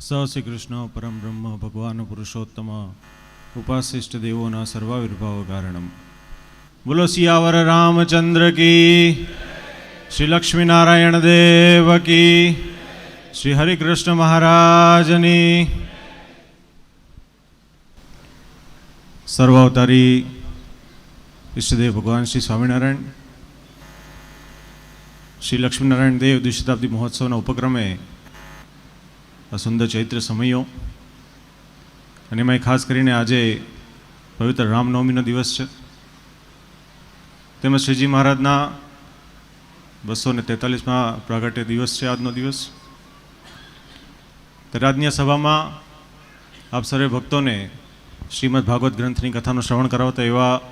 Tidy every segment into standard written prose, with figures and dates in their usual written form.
સ શ્રી કૃષ્ણ પરમ બ્રહ્મ ભગવાન પુરુષોત્તમ ઉપાસિષ્ટ દેવોના સર્વાવિર્ભાવ કારણમ. બોલો સિયાવર રામચંદ્ર કી, શ્રી લક્ષ્મીનારાયણ દેવ કી, શ્રી હરિકૃષ્ણ મહારાજની. સર્વાવતારી ઈષ્ટદેવ ભગવાન શ્રી સ્વામિનારાયણ, શ્રી લક્ષ્મીનારાયણ દેવ દ્વિશતાબ્દી મહોત્સવના ઉપક્રમે આ સુંદર ચૈત્ર સમયો અને એમાં ખાસ કરીને આજે પવિત્ર રામનવમીનો દિવસ છે, તેમજ શ્રીજી મહારાજના 243મા પ્રાગટ્ય દિવસ છે આજનો દિવસ. ત્યારે આજની સભામાં આપ સર્વે ભક્તોને શ્રીમદ ભાગવત ગ્રંથની કથાનું શ્રવણ કરાવતા એવા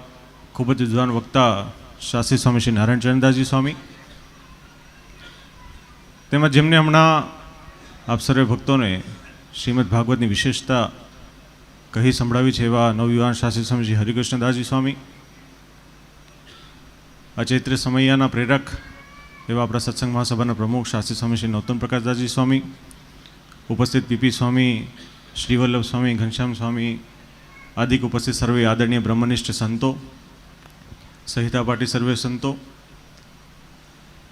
ખૂબ જ વિદ્વાન વક્તા શાસ્ત્રી સ્વામી શ્રી નારાયણ ચરણદાસજી સ્વામી, તેમજ જેમને હમણાં આપ સર્વે ભક્તોને શ્રીમદ ભાગવતની વિશેષતા કહી સંભળાવી છે એવા નવયુવાન શાસ્ત્રી સ્વામી શ્રી હરિકૃષ્ણદાસજી સ્વામી, આ ચૈત્ર સમયના પ્રેરક એવા આપણા સત્સંગ મહાસભાના પ્રમુખ શાસ્ત્રી સ્વામી શ્રી નૌતમ પ્રકાશદાસજી સ્વામી, ઉપસ્થિત પીપી સ્વામી, શ્રીવલ્લભ સ્વામી, ઘનશ્યામ સ્વામી આદિક ઉપસ્થિત સર્વે આદરણીય બ્રહ્મનિષ્ઠ સંતો, સહિતા પાટી સર્વે સંતો,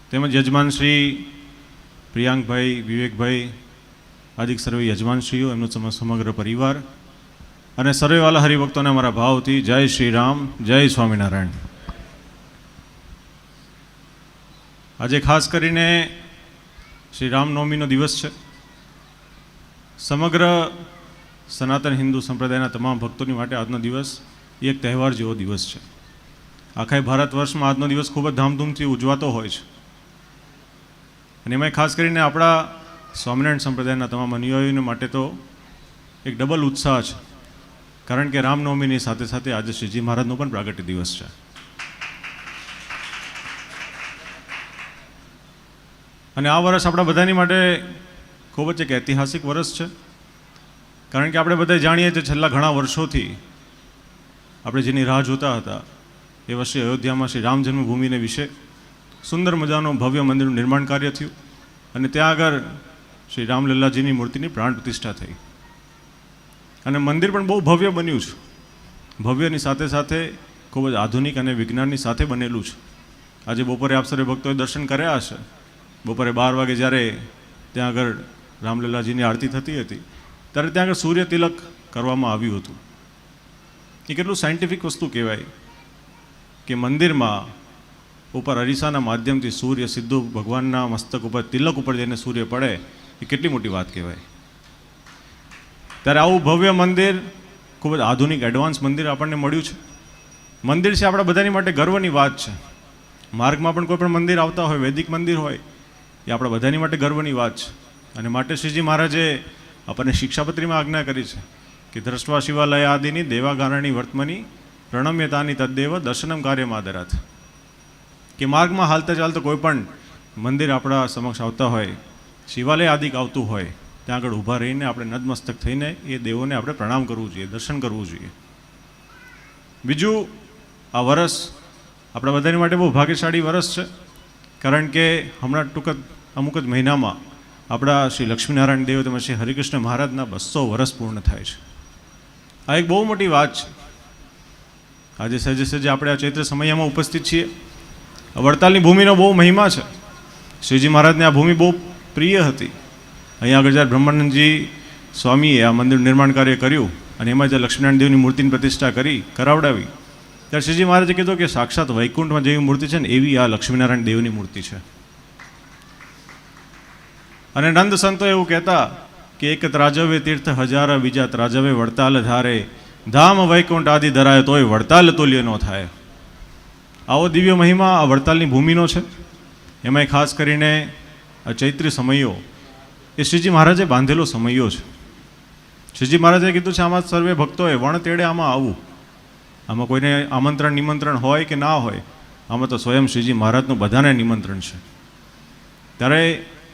તેમજ યજમાન શ્રી પ્રિયાંકભાઈ, વિવેકભાઈ આદિક સર્વે યજમાનશ્રીઓ, એમનો સમગ્ર પરિવાર અને સર્વે વાલા હરિભક્તોને અમારા ભાવથી જય શ્રી રામ, જય સ્વામિનારાયણ. આજે ખાસ કરીને શ્રી રામનવમીનો દિવસ છે. સમગ્ર સનાતન હિન્દુ સંપ્રદાયના તમામ ભક્તોની માટે આજનો દિવસ એક તહેવાર જેવો દિવસ છે. આખા ભારત વર્ષમાં આજનો દિવસ ખૂબ જ ધામધૂમથી ઉજવાતો હોય છે અને એમાં ખાસ કરીને આપણા સ્વામિનારાયણ સંપ્રદાયના તમામ અનુયાયીઓ માટે તો એક ડબલ ઉત્સાહ છે, કારણ કે રામનવમીની સાથે સાથે આજે શ્રીજી મહારાજનો પણ પ્રાગટ્ય દિવસ છે. અને આ વર્ષ આપણા બધાની માટે ખૂબ જ એક ઐતિહાસિક વર્ષ છે, કારણ કે આપણે બધા જાણીએ છીએ છેલ્લા ઘણા વર્ષોથી આપણે જેની રાહ જોતા હતા એ વર્ષે અયોધ્યામાં શ્રી રામ જન્મભૂમિને વિશે સુંદર મજાનું ભવ્ય મંદિરનું નિર્માણ કાર્ય થયું અને ત્યાં આગળ શ્રી રામલલ્લાજીની મૂર્તિની પ્રાણ પ્રતિષ્ઠા થઈ અને મંદિર પણ બહુ ભવ્ય બન્યું છે. ભવ્યની સાથે સાથે ખૂબ જ આધુનિક અને વિજ્ઞાનની સાથે બનેલું છે. આજે બપોરે આપ સર્વે ભક્તોએ દર્શન કર્યા હશે. બપોરે 12 વાગે જ્યારે ત્યાં આગળ રામલલ્લાજીની આરતી થતી હતી ત્યારે ત્યાં આગળ સૂર્ય તિલક કરવામાં આવ્યું હતું. એ કેટલું સાયન્ટિફિક વસ્તુ કહેવાય કે મંદિરમાં ઉપર અરીસાના માધ્યમથી સૂર્ય સીધું ભગવાનના મસ્તક ઉપર તિલક ઉપર જઈને સૂર્ય પડે, એ કેટલી મોટી વાત કહેવાય. ત્યારે આવું ભવ્ય મંદિર, ખૂબ જ આધુનિક એડવાન્સ મંદિર આપણને મળ્યું છે. મંદિર છે આપણા બધાની માટે ગર્વની વાત છે. માર્ગમાં પણ કોઈ પણ મંદિર આવતા હોય, વૈદિક મંદિર હોય, એ આપણા બધાની માટે ગર્વની વાત છે. અને માટે શ્રીજી મહારાજે આપણને શિક્ષાપત્રીમાં આજ્ઞા કરી છે કે દ્રષ્ટવા શિવાલય આદિની દેવાગારણી વર્તમની પ્રણમ્યતાની તદ્દેવ દર્શનમ કાર્યમાદરાથ. કે માર્ગમાં હાલતા ચાલતા કોઈ પણ મંદિર આપણા સમક્ષ આવતા હોય, શિવાલય આદિક આવતું હોય, ત્યાં આગળ ઊભા રહીને આપણે નતમસ્તક થઈને એ દેવોને આપણે પ્રણામ કરવું જોઈએ, દર્શન કરવું જોઈએ. બીજું, આ વર્ષ આપણા બધાની માટે બહુ ભાગ્યશાળી વર્ષ છે, કારણ કે હમણાં અમુક જ મહિનામાં આપણા શ્રી લક્ષ્મીનારાયણ દેવ તેમજ શ્રી હરિકૃષ્ણ મહારાજના 200 વર્ષ પૂર્ણ થાય છે. આ એક બહુ મોટી વાત છે. આજે સહેજે સહેજે આપણે આ ચૈત્ર સમયમાં ઉપસ્થિત છીએ. વડતાલની ભૂમિનો બહુ મહિમા છે. શ્રીજી મહારાજને આ ભૂમિ બહુ પ્રિય હતી. અહીંયા આગળ જ્યારે બ્રહ્માનંદજી સ્વામીએ આ મંદિર નિર્માણ કાર્ય કર્યું અને એમાં જે લક્ષ્મીનારાયણ દેવની મૂર્તિની પ્રતિષ્ઠા કરાવડાવી, ત્યારે શ્રીજી મહારાજે કીધું કે સાક્ષાત વૈકુંઠમાં જેવી મૂર્તિ છે ને એવી આ લક્ષ્મીનારાયણ દેવની મૂર્તિ છે. અને નંદ સંતો એવું કહેતા કે એક ત્રાજવે તીર્થ હજાર, બીજા ત્રાજવે વડતાલ ધારે, ધામ વૈકુંઠ આદિ ધરાય તોય વડતાલ તુલ્ય ન થાય. આવો દિવ્ય મહિમા આ વડતાલની ભૂમિનો છે. એમાંય ખાસ કરીને આ ચૈત્રી સમયો એ શ્રીજી મહારાજે બાંધેલો સમયો છે. શ્રીજી મહારાજે કીધું છે આમાં સર્વે ભક્તોએ વણ તેડે આમાં આવવું. આમાં કોઈને આમંત્રણ નિમંત્રણ હોય કે ના હોય, આમાં તો સ્વયં શ્રીજી મહારાજનું બધાને નિમંત્રણ છે. ત્યારે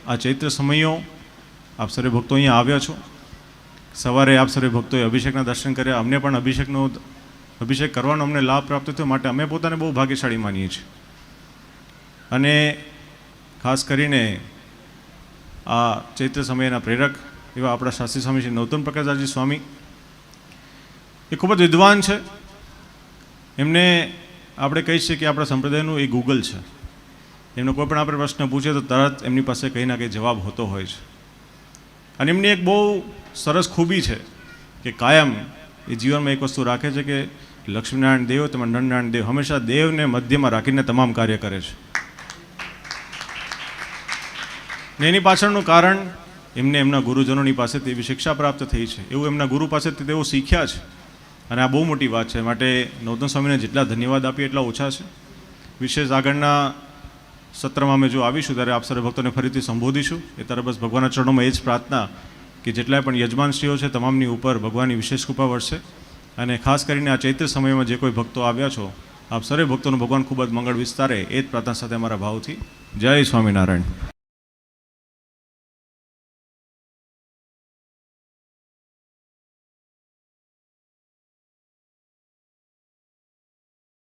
આ ચૈત્ર સમયો આપ સર્વે ભક્તો અહીંયા આવ્યા છો. સવારે આપ સર્વે ભક્તોએ અભિષેકના દર્શન કર્યા. અમને પણ અભિષેક કરવાનો અમને લાભ પ્રાપ્ત થયો, માટે અમે પોતાને બહુ ભાગ્યશાળી માનીએ છીએ. અને ખાસ કરીને આ ચૈત્ર સમયના પ્રેરક એવા આપણા શાસ્ત્રી સ્વામી શ્રી નરોત્તમ પ્રકાશદાસજી સ્વામી એ ખૂબ જ વિદ્વાન છે. એમને આપણે કહી શકીએ કે આપણા સંપ્રદાયનું એ ગૂગલ છે. એમનો કોઈ પણ આપણે પ્રશ્ન પૂછે તો તરત એમની પાસે કંઈ ના કંઈ જવાબ હોતો હોય છે. અને એમની એક બહુ સરસ ખૂબી છે કે કાયમ એ જીવનમાં એક વસ્તુ રાખે છે કે લક્ષ્મીનારાયણ દેવ તેમજ નરનારાયણ દેવ હંમેશા દેવને મધ્યમાં રાખીને તમામ કાર્ય કરે છે. ને એની પાછળનું કારણ એમને એમના ગુરુજનોની પાસેથી એવી શિક્ષા પ્રાપ્ત થઈ છે, એવું એમના ગુરુ પાસેથી તેઓ શીખ્યા છે. અને આ બહુ મોટી વાત છે. માટે નરોત્તમ સ્વામીને જેટલા ધન્યવાદ આપીએ એટલા ઓછા છે. વિશેષ આગળના સત્રમાં અમે જો આવીશું ત્યારે આપ સર્વ ભક્તોને ફરીથી સંબોધીશું. એ ત્યારે બસ ભગવાનના ચરણોમાં એ જ પ્રાર્થના કે જેટલાય પણ યજમાનશ્રીઓ છે તમામની ઉપર ભગવાનની વિશેષ કૃપા વરસે. અને ખાસ કરીને આ ચૈત્ર સમયમાં જે કોઈ ભક્તો આવ્યા છો આપ સર્વે ભક્તોનું ભગવાન ખૂબ જ મંગળ વિસ્તારે એ જ પ્રાર્થના સાથે અમારા ભાવથી જય સ્વામિનારાયણ.